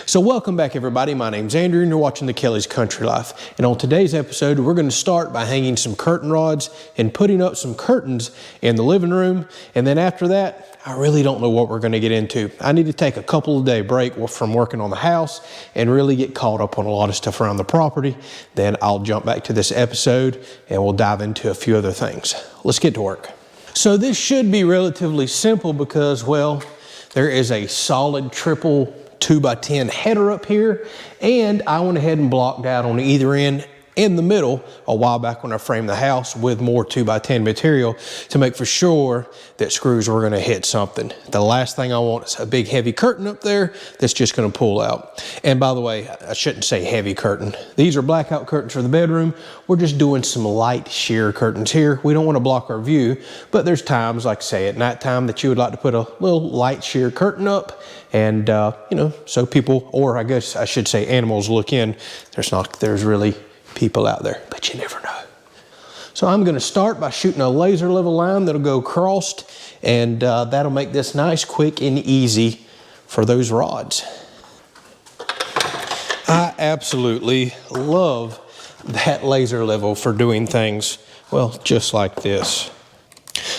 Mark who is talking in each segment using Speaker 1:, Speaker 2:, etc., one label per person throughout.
Speaker 1: So welcome back everybody, my name's Andrew and you're watching the Kelley's Country Life. And on today's episode, we're going to start by hanging some curtain rods and putting up some curtains in the living room. And then after that, I really don't know what we're going to get into. I need to take a couple of day break from working on the house and really get caught up on a lot of stuff around the property. Then I'll jump back to this episode and we'll dive into a few other things. Let's get to work. So this should be relatively simple because, well, there is a solid triple 2x10 header up here, and I went ahead and blocked out on either end in the middle a while back when I framed the house with more 2x10 material to make for sure that screws were going to hit something. The last thing I want is a big heavy curtain up there that's just going to pull out. And by the way, I shouldn't say heavy curtain. These are blackout curtains for the bedroom. We're just doing some light sheer curtains here. We don't want to block our view, but there's times, like say at nighttime, that you would like to put a little light sheer curtain up and you know, so people, or I guess I should say animals, look in. There's really people out there, but you never know. So I'm going to start by shooting a laser level line that'll go crossed, and that'll make this nice, quick, and easy for those rods. I absolutely love that laser level for doing things, well, just like this.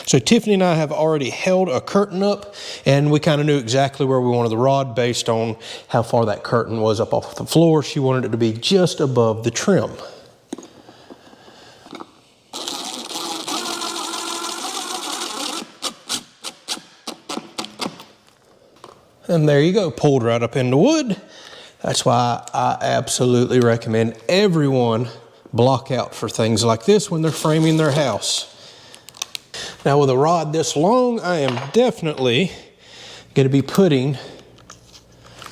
Speaker 1: So Tiffany and I have already held a curtain up, and we kind of knew exactly where we wanted the rod based on how far that curtain was up off the floor. She wanted it to be just above the trim. And there you go, pulled right up into wood. That's why I absolutely recommend everyone block out for things like this when they're framing their house. Now with a rod this long, I am definitely going to be putting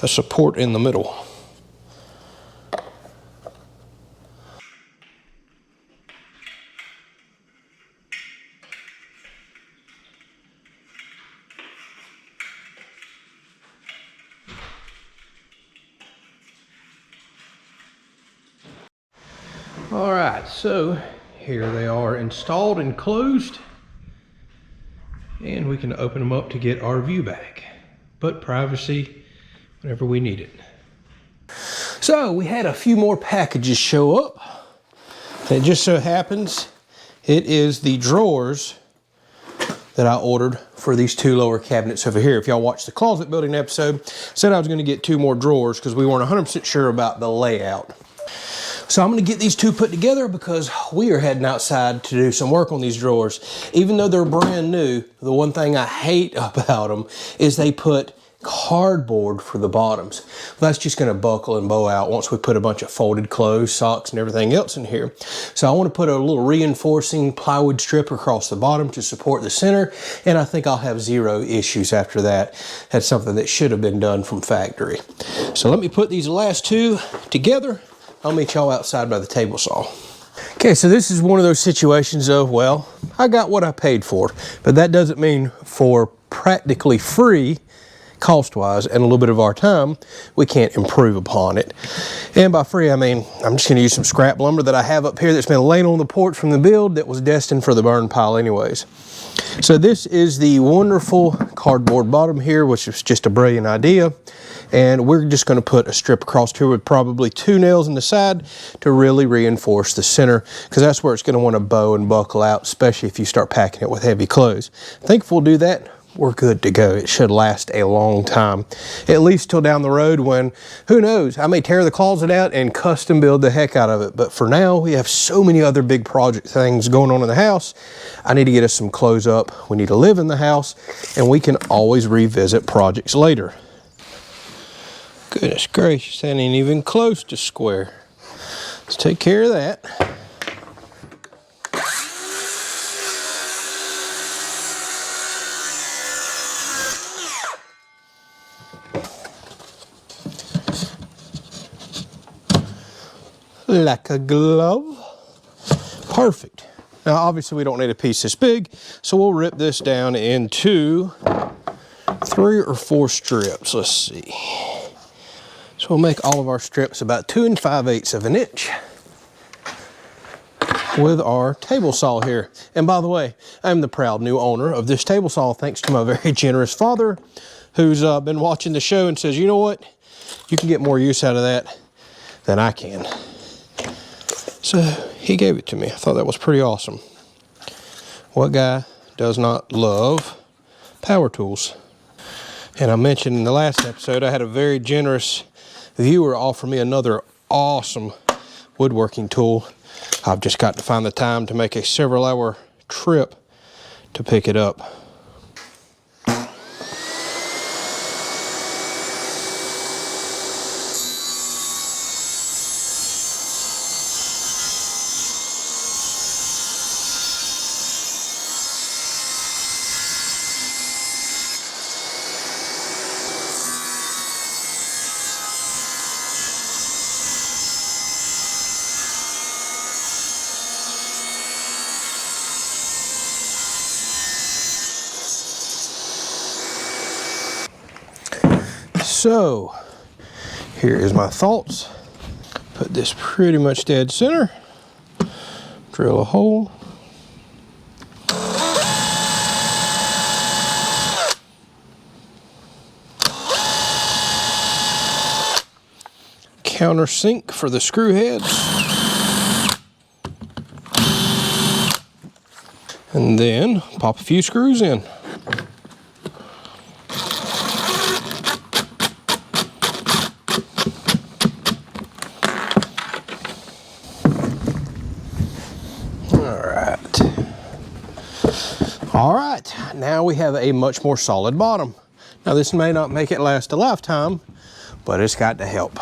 Speaker 1: a support in the middle. All right, so here they are installed and closed. And we can open them up to get our view back, but privacy whenever we need it. So we had a few more packages show up. And it just so happens it is the drawers that I ordered for these two lower cabinets over here. If y'all watched the closet building episode, I said I was going to get two more drawers because we weren't 100% sure about the layout. So I'm going to get these two put together because we are heading outside to do some work on these drawers. Even though they're brand new, the one thing I hate about them is they put cardboard for the bottoms. Well, that's just going to buckle and bow out once we put a bunch of folded clothes, socks, and everything else in here. So I want to put a little reinforcing plywood strip across the bottom to support the center, and I think I'll have zero issues after that. That's something that should have been done from factory. So let me put these last two together. I'll meet y'all outside by the table saw. Okay, so this is one of those situations of, well, I got what I paid for, but that doesn't mean for practically free, cost-wise, and a little bit of our time, we can't improve upon it. And by free, I mean, I'm just gonna use some scrap lumber that I have up here that's been laying on the porch from the build that was destined for the burn pile anyways. So this is the wonderful cardboard bottom here, which is just a brilliant idea. And we're just going to put a strip across here with probably 2 nails in the side to really reinforce the center, because that's where it's going to want to bow and buckle out, especially if you start packing it with heavy clothes. I think if we'll do that, we're good to go. It should last a long time, at least till down the road when, who knows, I may tear the closet out and custom build the heck out of it. But for now, we have so many other big project things going on in the house. I need to get us some clothes up. We need to live in the house, and we can always revisit projects later. Goodness gracious, that ain't even close to square. Let's take care of that. Like a glove. Perfect. Now obviously we don't need a piece this big, so we'll rip this down into 3 or 4 strips. Let's see. So we'll make all of our strips about 2 5/8 of an inch with our table saw here. And by the way, I'm the proud new owner of this table saw thanks to my very generous father, who's been watching the show and says, you know what, you can get more use out of that than I can. So he gave it to me. I thought that was pretty awesome. What guy does not love power tools? And I mentioned in the last episode, I had a very generous viewer offer me another awesome woodworking tool. I've just got to find the time to make a several-hour trip to pick it up. So, here is my thoughts. Put this pretty much dead center. Drill a hole. Countersink for the screw heads. And then pop a few screws in. All right, now we have a much more solid bottom. Now this may not make it last a lifetime, but it's got to help.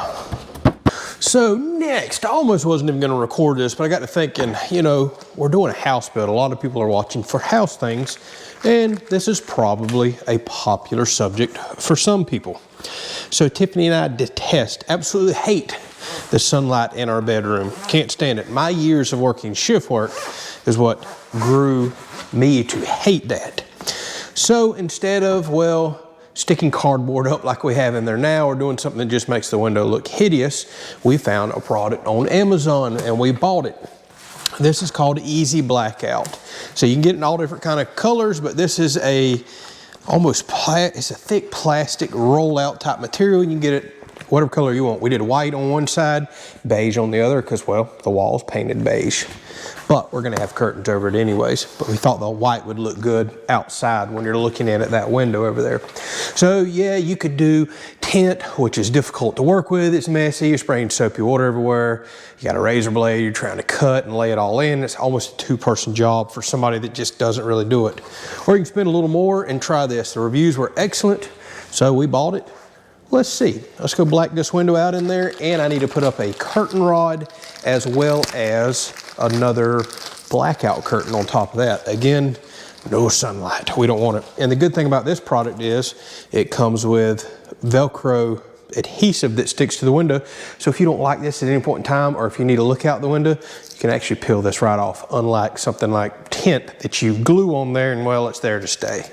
Speaker 1: So next, I almost wasn't even gonna record this, but I got to thinking, you know, we're doing a house build. A lot of people are watching for house things, and this is probably a popular subject for some people. So Tiffany and I detest, absolutely hate the sunlight in our bedroom. Can't stand it. My years of working shift work is what grew me to hate that. So instead of, well, sticking cardboard up like we have in there now or doing something that just makes the window look hideous, we found a product on Amazon and we bought it. This is called Easy Blackout. So you can get it in all different kind of colors, but this is a it's a thick plastic rollout type material. You can get it whatever color you want. We did white on one side, beige on the other, because, well, the wall's painted beige. But we're gonna have curtains over it anyways. But we thought the white would look good outside when you're looking in at that window over there. So yeah, you could do tint, which is difficult to work with. It's messy, you're spraying soapy water everywhere. You got a razor blade, you're trying to cut and lay it all in. It's almost a two-person job for somebody that just doesn't really do it. Or you can spend a little more and try this. The reviews were excellent, so we bought it. Let's see, let's go black this window out in there, and I need to put up a curtain rod as well as another blackout curtain on top of that. Again, no sunlight, we don't want it. And the good thing about this product is it comes with Velcro adhesive that sticks to the window. So if you don't like this at any point in time, or if you need to look out the window, you can actually peel this right off, unlike something like tint that you glue on there and, well, it's there to stay.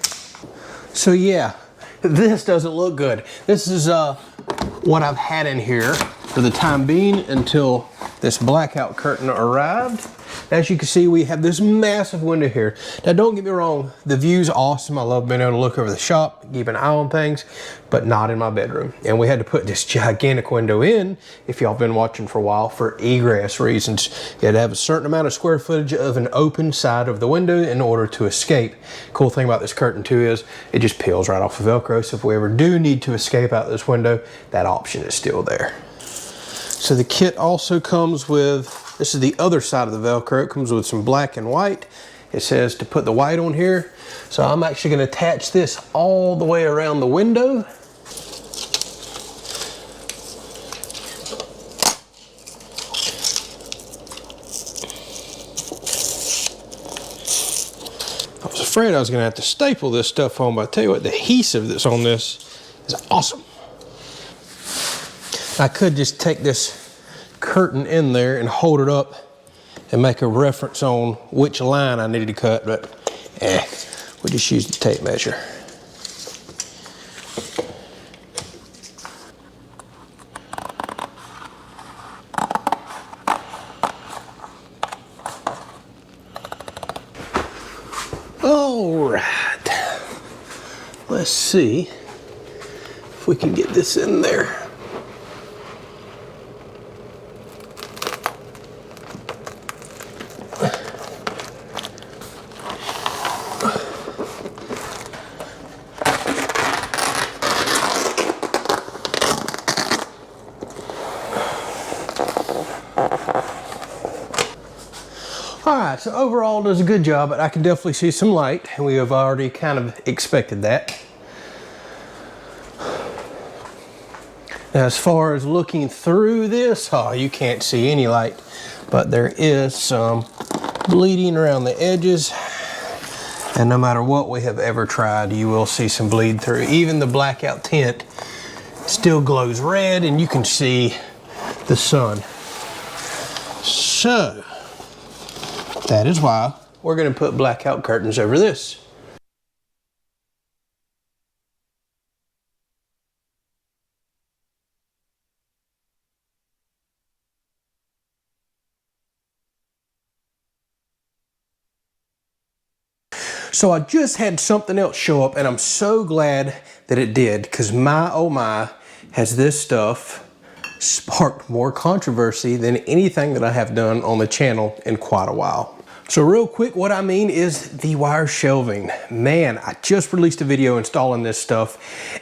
Speaker 1: So yeah, this doesn't look good. This is what I've had in here for the time being until this blackout curtain arrived. As you can see, we have this massive window here. Now don't get me wrong, the view's awesome. I love being able to look over the shop, keep an eye on things, but not in my bedroom. And we had to put this gigantic window in, if y'all been watching for a while, for egress reasons. You had to have a certain amount of square footage of an open side of the window in order to escape. Cool thing about this curtain too is it just peels right off of Velcro, so if we ever do need to escape out this window, that option is still there. So the kit also comes with, this is the other side of the Velcro. It comes with some black and white. It says to put the white on here. So I'm actually gonna attach this all the way around the window. I was afraid I was gonna have to staple this stuff on, but I tell you what, the adhesive that's on this is awesome. I could just take this curtain in there and hold it up and make a reference on which line I needed to cut, but we'll just use the tape measure. All right, let's see if we can get this in there. All right, so overall does a good job, but I can definitely see some light, and we have already kind of expected that. Now, as far as looking through this, oh, you can't see any light, but there is some bleeding around the edges, and no matter what we have ever tried, you will see some bleed through. Even the blackout tint still glows red, and you can see the sun. So that is why we're going to put blackout curtains over this. So I just had something else show up, and I'm so glad that it did, because my oh my, has this stuff sparked more controversy than anything that I have done on the channel in quite a while. So real quick, what I mean is the wire shelving. Man, I just released a video installing this stuff,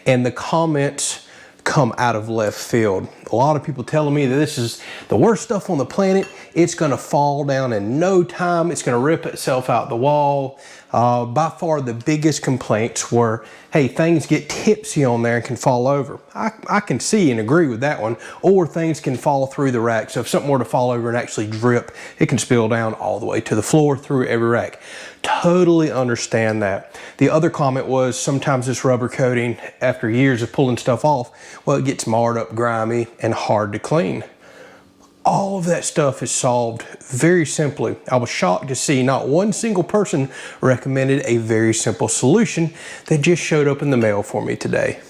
Speaker 1: and the comments come out of left field. A lot of people telling me that this is the worst stuff on the planet. It's gonna fall down in no time. It's gonna rip itself out the wall. By far the biggest complaints were, hey, things get tipsy on there and can fall over. I can see and agree with that one. Or things can fall through the rack. So if something were to fall over and actually drip, it can spill down all the way to the floor through every rack. Totally understand that. The other comment was sometimes this rubber coating, after years of pulling stuff off, well, it gets marred up, grimy, and hard to clean. All of that stuff is solved very simply. I was shocked to see not one single person recommended a very simple solution that just showed up in the mail for me today.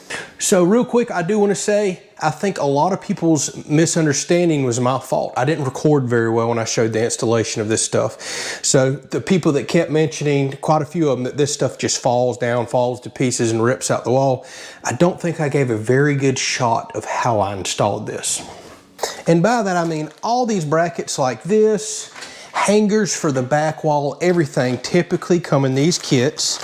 Speaker 1: So real quick, I do want to say, I think a lot of people's misunderstanding was my fault. I didn't record very well when I showed the installation of this stuff. So the people that kept mentioning, quite a few of them, that this stuff just falls down, falls to pieces, and rips out the wall, I don't think I gave a very good shot of how I installed this. And by that I mean all these brackets like this, hangers for the back wall, everything typically come in these kits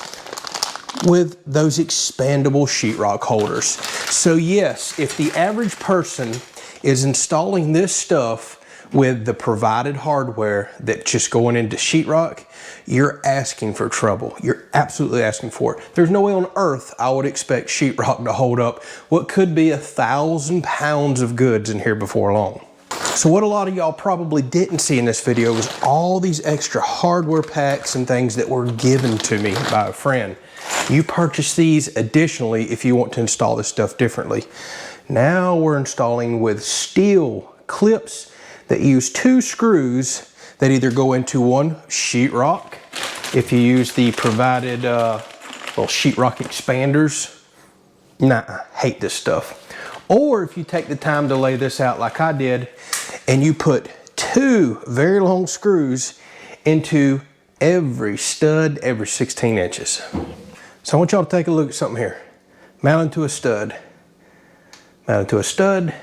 Speaker 1: with those expandable sheetrock holders. So yes, if the average person is installing this stuff with the provided hardware that's just going into sheetrock, you're asking for trouble. You're absolutely asking for it. There's no way on earth I would expect sheetrock to hold up what could be 1,000 pounds of goods in here before long. So what a lot of y'all probably didn't see in this video was all these extra hardware packs and things that were given to me by a friend. You purchase these additionally if you want to install this stuff differently. Now we're installing with steel clips that use 2 screws that either go into one sheetrock, if you use the provided little sheetrock expanders. Nah, hate this stuff. Or if you take the time to lay this out like I did, and you put 2 very long screws into every stud, every 16 inches. So I want y'all to take a look at something here. Mounted to a stud. Mounted to a stud,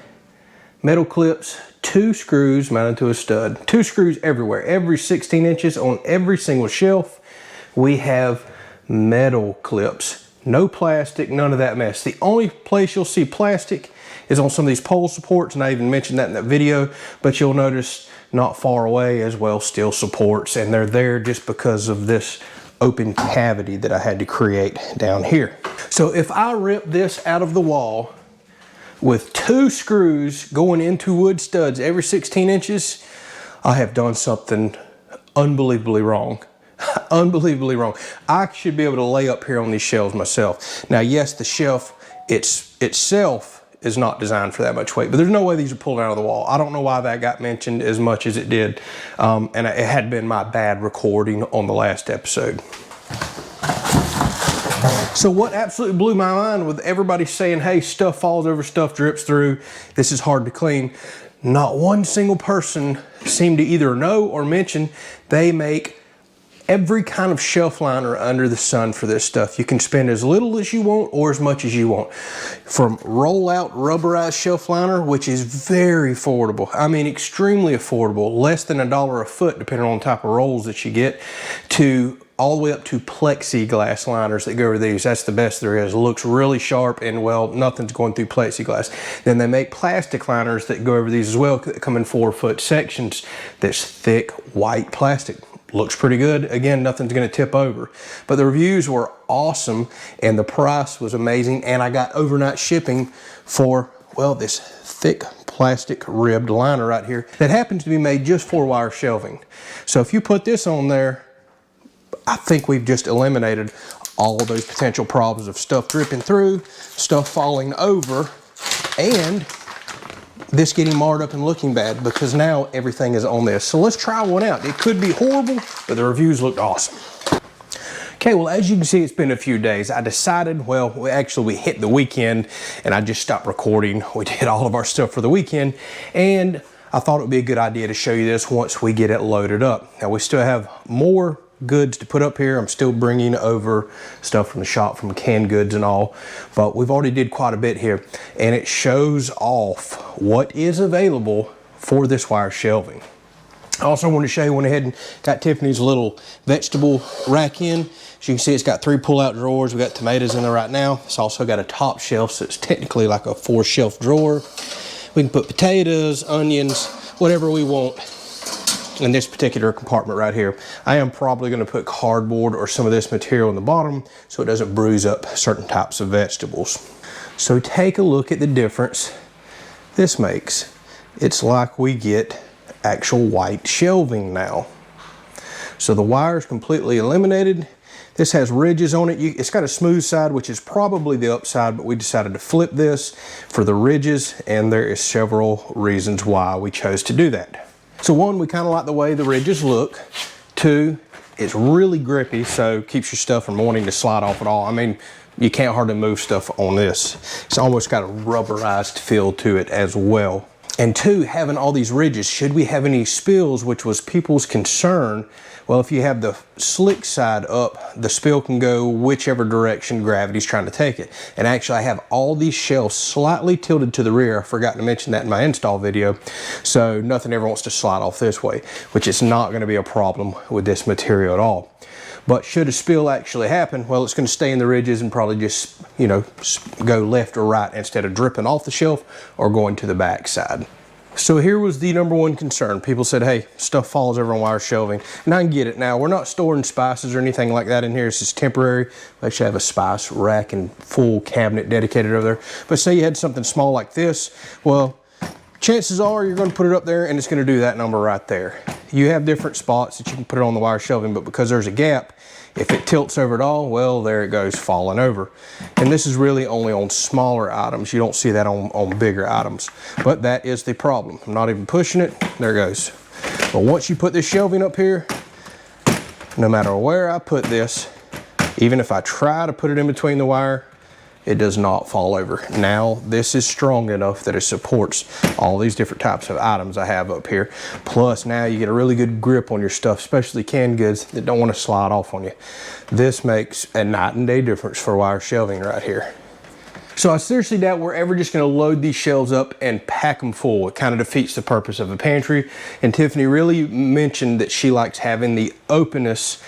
Speaker 1: metal clips, 2 screws mounted to a stud, 2 screws everywhere, every 16 inches on every single shelf. We have metal clips, no plastic, none of that mess. The only place you'll see plastic is on some of these pole supports, and I even mentioned that in that video, but you'll notice not far away as well steel supports, and they're there just because of this open cavity that I had to create down here. So if I rip this out of the wall with 2 screws going into wood studs every 16 inches, I have done something unbelievably wrong. Unbelievably wrong. I should be able to lay up here on these shelves myself. Now, yes, the shelf itself is not designed for that much weight, but there's no way these are pulled out of the wall. I don't know why that got mentioned as much as it did. And it had been my bad recording on the last episode. So what absolutely blew my mind with everybody saying, hey, stuff falls over, stuff drips through, this is hard to clean. Not one single person seemed to either know or mention they make every kind of shelf liner under the sun for this stuff. You can spend as little as you want or as much as you want. From roll-out rubberized shelf liner, which is very affordable. I mean, extremely affordable, less than $1 a foot, depending on the type of rolls that you get, to all the way up to plexiglass liners that go over these. That's the best there is. It looks really sharp and, well, nothing's going through plexiglass. Then they make plastic liners that go over these as well, that come in 4-foot sections. That's thick white plastic. looks pretty good. Again, nothing's gonna tip over. But the reviews were awesome and the price was amazing, and I got overnight shipping for, well, this thick plastic ribbed liner right here that happens to be made just for wire shelving. So if you put this on there, I think we've just eliminated all of those potential problems of stuff dripping through, stuff falling over, and this getting marred up and looking bad, because now everything is on this. So let's try one out. It could be horrible, but the reviews looked awesome. Okay, well, as you can see, it's been a few days. I decided, well, we hit the weekend and I just stopped recording. We did all of our stuff for the weekend, and I thought it would be a good idea to show you this once we get it loaded up. Now, we still have more goods to put up here. I'm still bringing over stuff from the shop, from canned goods and all, but we've already did quite a bit here, and it shows off what is available for this wire shelving. I also want to show you, went ahead and got Tiffany's little vegetable rack in. As you can see, it's got 3 pull-out drawers. We got tomatoes in there right now. It's also got a top shelf, so it's technically like a 4-shelf drawer. We can put potatoes, onions, whatever we want in this particular compartment right here. I am probably going to put cardboard or some of this material in the bottom so it doesn't bruise up certain types of vegetables. So take a look at the difference this makes. It's like we get actual white shelving now. So the wire is completely eliminated. This has ridges on it. It's got a smooth side, which is probably the upside, but we decided to flip this for the ridges, and there is several reasons why we chose to do that. So 1, we kind of like the way the ridges look. 2, it's really grippy, so keeps your stuff from wanting to slide off at all. I mean, you can't hardly move stuff on this. It's almost got a rubberized feel to it as well. And 2, having all these ridges, should we have any spills, which was people's concern, well, if you have the slick side up, the spill can go whichever direction gravity's trying to take it. And actually, I have all these shelves slightly tilted to the rear. I forgot to mention that in my install video. So nothing ever wants to slide off this way, which is not going to be a problem with this material at all. But should a spill actually happen, well, it's going to stay in the ridges and probably just, you know, go left or right instead of dripping off the shelf or going to the back side. So here was the #1 concern. People said, hey, stuff falls over on wire shelving. And I can get it. Now, we're not storing spices or anything like that in here. It's just temporary. We actually have a spice rack and full cabinet dedicated over there. But say you had something small like this, well, chances are you're going to put it up there and it's going to do that number right there. You have different spots that you can put it on the wire shelving, but because there's a gap, if it tilts over at all, well, there it goes falling over. And this is really only on smaller items. You don't see that on bigger items. But that is the problem. I'm not even pushing it. There it goes. But once you put this shelving up here, no matter where I put this, even if I try to put it in between the wire, it does not fall over. Now, this is strong enough that it supports all these different types of items I have up here. Plus, now you get a really good grip on your stuff, especially canned goods that don't want to slide off on you. This makes a night and day difference for wire shelving right here. So I seriously doubt we're ever just going to load these shelves up and pack them full. It kind of defeats the purpose of a pantry. And Tiffany really mentioned that she likes having the openness,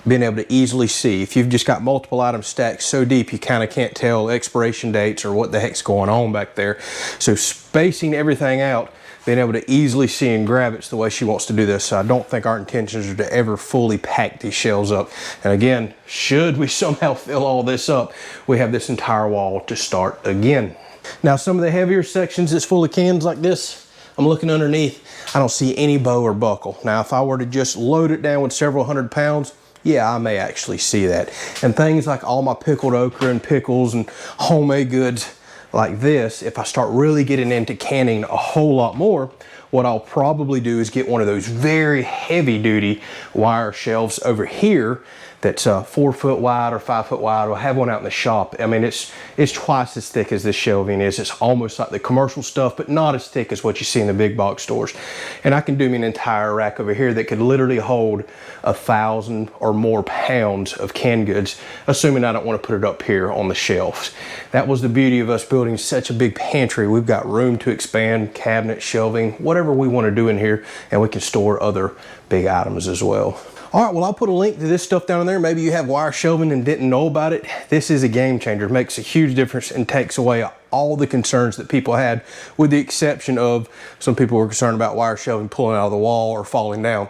Speaker 1: being able to easily see. If you've just got multiple items stacked so deep you kind of can't tell expiration dates or what the heck's going on back there. So spacing everything out, being able to easily see and grab it's the way she wants to do this. So I don't think our intentions are to ever fully pack these shelves up. And again, should we somehow fill all this up, we have this entire wall to start again. Now, some of the heavier sections that's full of cans like this, I'm looking underneath, I don't see any bow or buckle. Now, if I were to just load it down with several hundred pounds, yeah, I may actually see that. And things like all my pickled okra and pickles and homemade goods like this, if I start really getting into canning a whole lot more, what I'll probably do is get one of those very heavy duty wire shelves over here that's 4 foot wide or 5 foot wide. We'll have one out in the shop. I mean, it's twice as thick as this shelving is. It's almost like the commercial stuff, but not as thick as what you see in the big box stores. And I can do me an entire rack over here that could literally hold 1,000 or more pounds of canned goods, assuming I don't want to put it up here on the shelves. That was the beauty of us building such a big pantry. We've got room to expand, cabinet, shelving, whatever we want to do in here, and we can store other big items as well. All right, well, I'll put a link to this stuff down there. Maybe you have wire shelving and didn't know about it. This is a game changer. It makes a huge difference and takes away all the concerns that people had, with the exception of some people were concerned about wire shelving pulling out of the wall or falling down.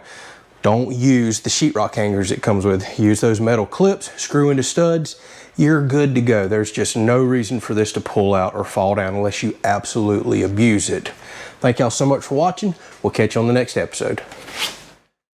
Speaker 1: Don't use the sheetrock hangers it comes with. Use those metal clips, screw into studs. You're good to go. There's just no reason for this to pull out or fall down unless you absolutely abuse it. Thank y'all so much for watching. We'll catch you on the next episode.